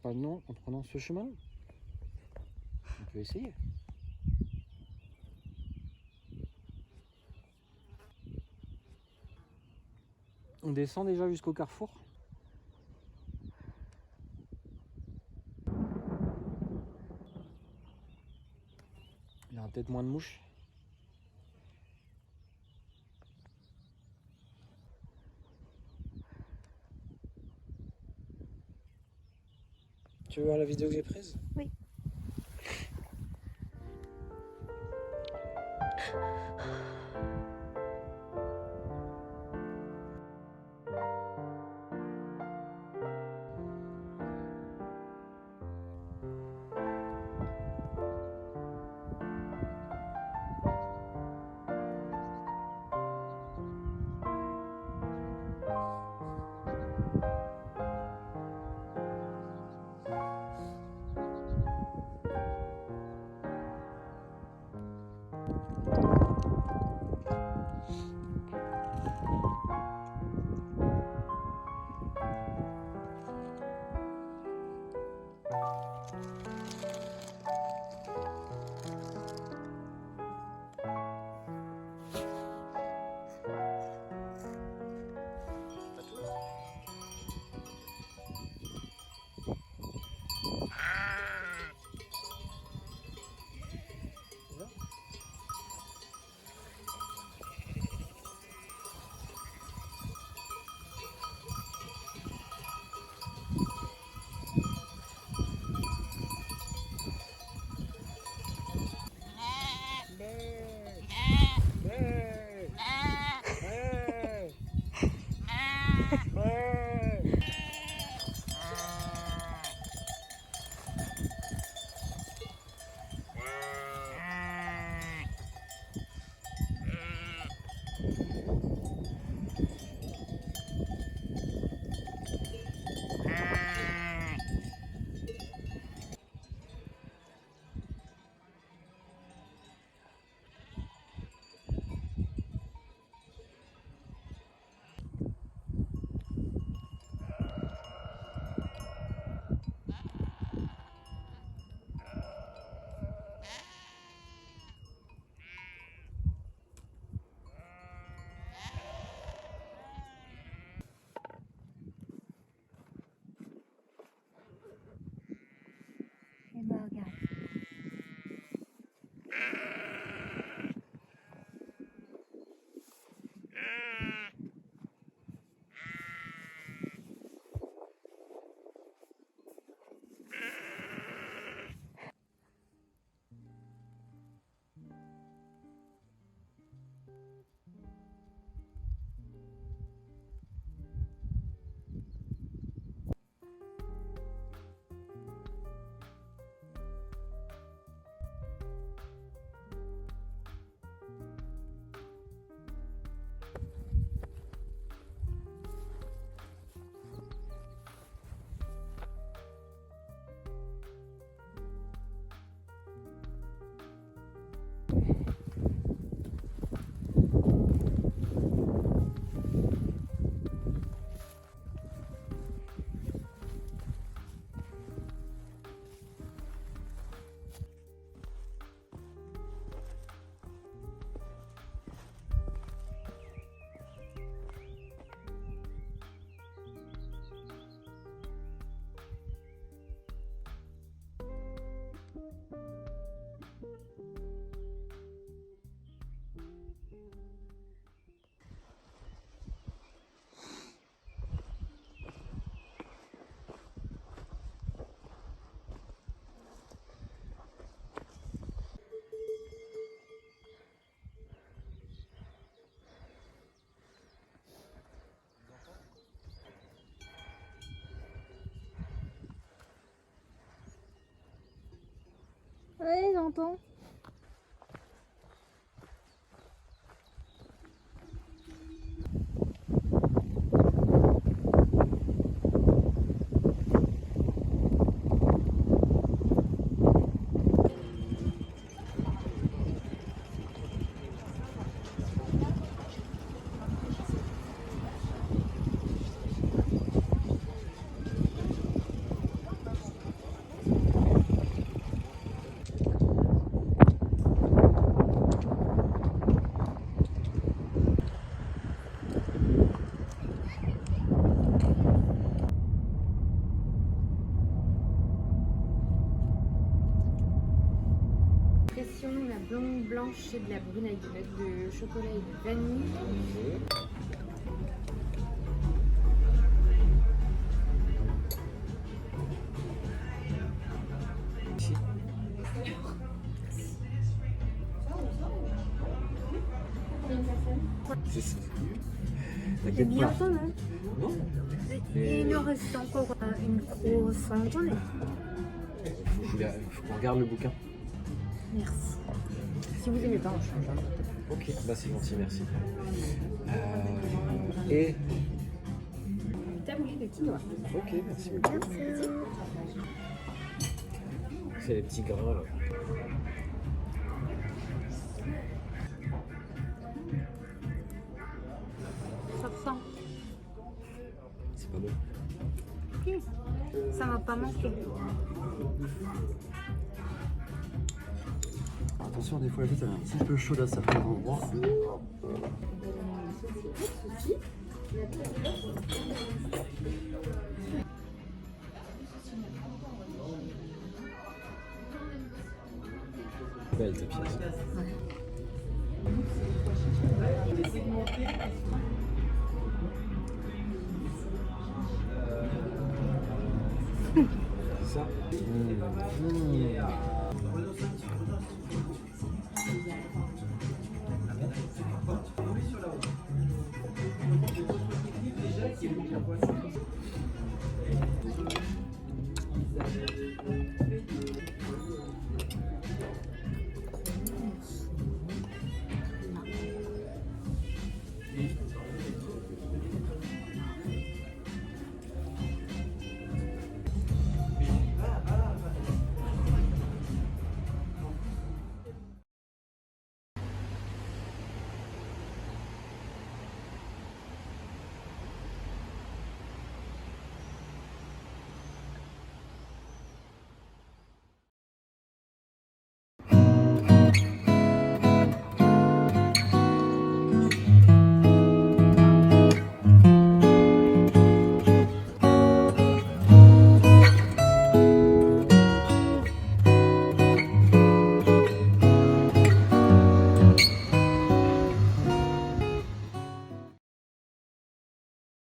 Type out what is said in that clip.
principalement en prenant ce chemin. On peut essayer. On descend déjà jusqu'au carrefour. Il y aura peut-être moins de mouches. Tu veux voir la vidéo que j'ai prise? Oui. Et bah regarde. Oui, j'entends. chercher de la brune avec des notes de chocolat et de vanille. Ici. C'est ça. C'est T'inquiète bien pas. ça, non? Non. Il nous reste encore une grosse journée. Faut qu'on regarde le bouquin. Merci. Si vous aimez pas, on change. Hein. Ok, bah c'est gentil, merci. Et. Une taboulée de quinoa. Ok, merci beaucoup. C'est les petits grains là. Ça sent. C'est pas bon. Ça m'a pas manqué. Attention, des fois la tête elle est un petit peu chaude à certains endroits. Belle ta pièce. C'est ça.